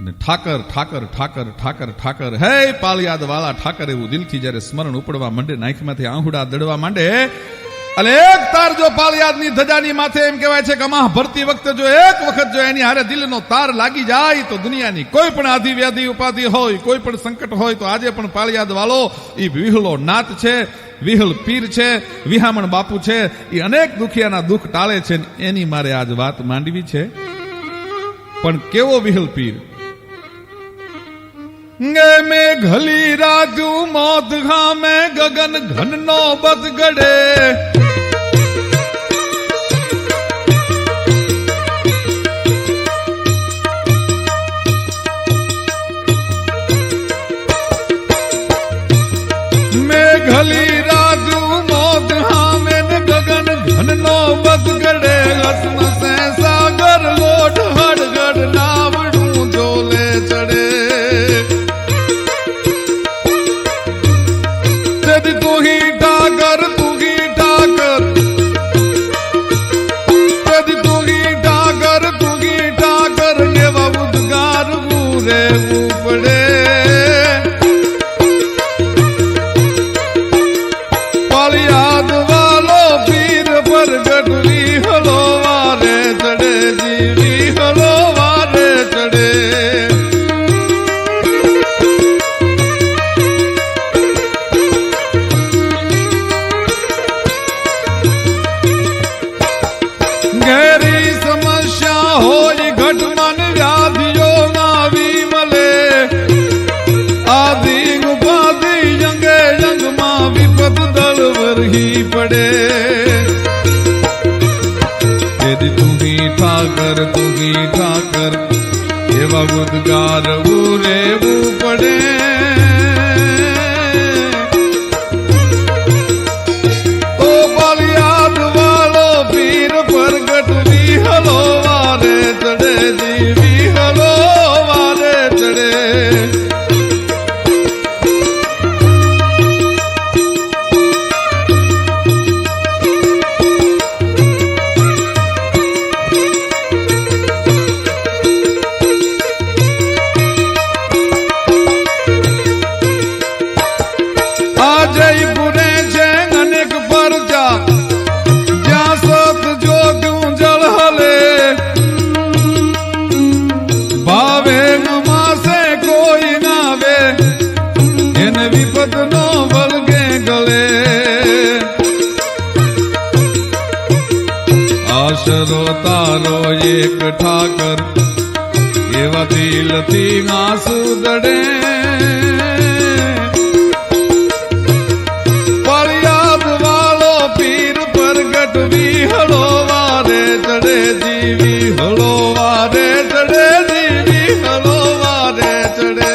અને ઠાકર ઠાકર ઠાકર ઠાકર ઠાકર હે પાળિયાદ વાળા ઠાકર એવું દિલથી જ્યારે સ્મરણ ઉપડવા માંડે, નાખમાંથી આંહુડા દડવા માંડે, અને એક તાર જો પાળિયાદની ધજાની માથે એમ કહેવાય છે કે અમાહ ભરતી વખતે જો એક વખત જો એની હારે દિલનો તાર લાગી જાય તો દુનિયાની કોઈ પણ આધિ વ્યાધિ ઉપાધિ હોય, કોઈ પણ સંકટ હોય તો આજે પણ પાળિયાદ વાળો એ વિહલો નાથ છે, વિહલ પીર છે, વિહામણ બાપુ છે, એ અનેક દુખિયાના દુઃખ ટાળે છે. એની મારે આજ વાત માંડવી છે. પણ કેવો વિહલ પીર? મેં ઘલી રાજુ મોત ખામે ગગન ઘનનો બદગડે, મેં ઘલી રાજુ મોત ખામે ગગન ઘનનો બદગડે, હસન સે સાગર લોટ હડગડ નાવડું જોલે ચડે. તું ही ठाकर તું ही ठाकर, તું ही ठाकर તું ही ठाकर, એવા ઉદ્ગાર રહેવું પડે. પાળિયાદ વાલો પીર પ્રગટ વિહલો વારે ચડે, જીવી હલો વારે ચડે. ઘેરી સમસ્યા હોય ઘટમન વ્યાધિઓ નાવી મળે, આદિ ઉપાધિ જંગે જંગમાં વિપત દળ વરહી પડે. તેથી તું ही ઠાકર એવા ઉદ્ગાર રહેવું પડે. હલો વારે ચડે, જીવી હલો વારે ચડે. આ જયપુરે છે અનેક પરજા, જ્યાં સત જોગું જળ હલે, ભાવે નમાસે કોઈ નાવે, એને વિપત નો વળગે ગળે. આશરો તારો એક ઠાકર, એવા દિલથી આંસુ દડે. પાળિયાદ વાળો પીર પ્રગટ વિહલો વારે ચડે, જીવી હલો વારે ચડે, જીવી હલો વારે ચડે.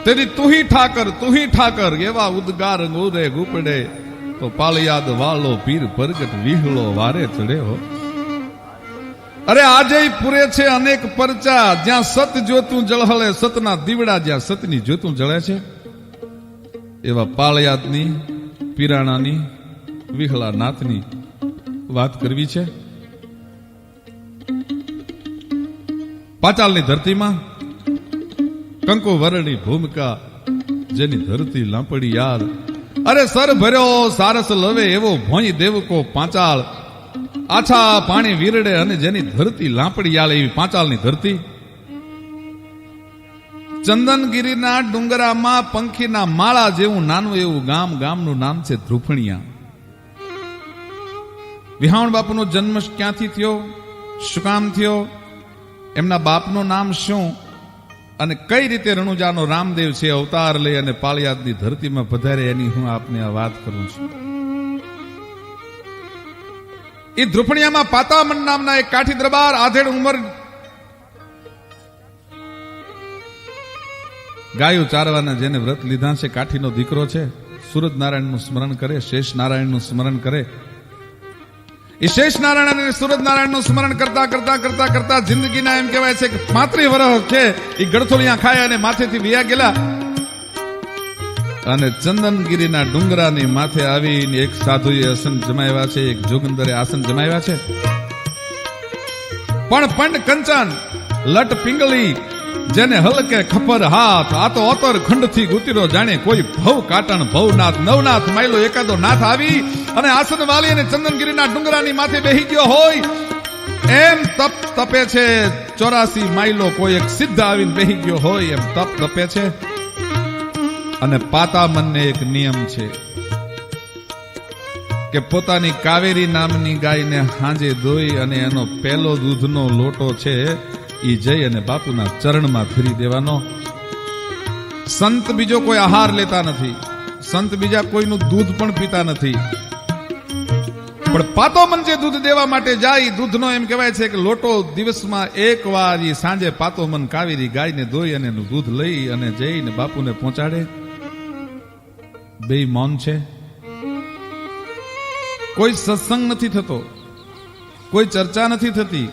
તેરી તું ही ઠાકર એવા ઉદ્ગાર ગોરે ગુપડે, તો પાળિયાદ વાળો પીર પ્રગટ વિહલો વારે ચડે. હો અરે આજે પૂરે છે અનેક પરચા, જ્યાં સત જોતું જળહળે, સતના દીવડા જ્યાં સતની જોતું જળે છે, એવા પાળિયાદની, પીરાણાની, વિહલા નાથની વાત કરવી છે. પાચાલની ધરતીમાં કંકુ વરણની ભૂમિકા, જેની ધરતી લાંપડી યાદ, અરે સર ભર્યો સારસ લવે એવો ભોંય દેવકો પાંચાળ, આછા પાણી વીરડે અને જેની ધરતી લાંપડી યાળ, એવી પાંચાલની ધરતી. ચંદનગીરીના ડુંગરામાં પંખીના માળા જેવું નાનું એવું ગામ, ગામનું નામ છે ધ્રુફણિયા. વિહામણ બાપુનો જન્મ ક્યાંથી થયો, શું કામ થયો, એમના બાપનું નામ શું, અને કઈ રીતે રણુજાનો રામદેવ છે અવતાર લઈ અને પાળિયાદની ધરતીમાં પધારે, એની હું આપને આ વાત કરું છું. એ ધ્રુફણિયામાં પાતામન નામના એક કાઠી દરબાર, આધેડ ઉંમર, ગાયો ચારવાના જેને વ્રત લીધા છે, કાઠીનો દીકરો છે, સૂરજ નારાયણનું સ્મરણ કરે, શેષ નારાયણનું સ્મરણ કરે. એ શેષ નારાયણ અને સૂરજ નારાયણનું સ્મરણ કરતા કરતા કરતા કરતા જિંદગીના એમ કહેવાય છે કે 35 વર્ષ છે એ ગળથોલિયા ખાયા અને માથેથી વિયા ગયેલા. અને ચંદનગીરીના ડુંગરાની માથે આવીને એક સાધુએ આસન જમાવ્યા છે, એક જોગંદરે આસન જમાવ્યા છે. પણ પંડ કંચન લટ પિંગલી જેને હલકે ખપર હાથ આ તો અતર ખંડથી ગુતીરો જાણે કોઈ ભવ કાટણ ભવનાથ નવનાથ માયલો એકાદો નાથ આવી અને આસન વાલી અને ચંદનગીરીના ડુંગરાની માથે બેહી ગયો હોય એમ તપ તપે છે 84 માઇલો કોઈ એક સિદ્ધ આવીને બેહી ગયો હોય એમ તપ તપે છે. અને પાતા મનને એક નિયમ છે કે પોતાની કાવેરી નામની ગાયને હાંજે ધોઈ અને એનો પહેલો દૂધનો લોટો છે ઈ જઈ અને બાપુના ચરણમાં ફેરી દેવાનો. સંત બીજો કોઈ આહાર લેતા નથી, સંત બીજા કોઈનું દૂધ પણ પીતા નથી, પણ પાતો મન જે દૂધ દેવા માટે જાય દૂધનો એમ કહેવાય છે કે લોટો દિવસમાં એક વાર ઈ સાંજે પાતો મન કાવેરી ગાયને ધોઈ અને એનું દૂધ લઈ અને જઈને બાપુને પહોંચાડે. બે મૌન છે, કોઈ સત્સંગ નથી થતો, કોઈ ચર્ચા નથી થતી,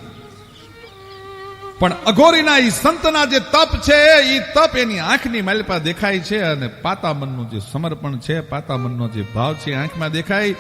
પણ અઘોરીના ઈ સંતના જે તપ છે ઈ તપ એની આંખની માલપા દેખાય છે અને પાતા મનનું જે સમર્પણ છે, પાતા મનનો જે ભાવ છે આંખમાં દેખાય.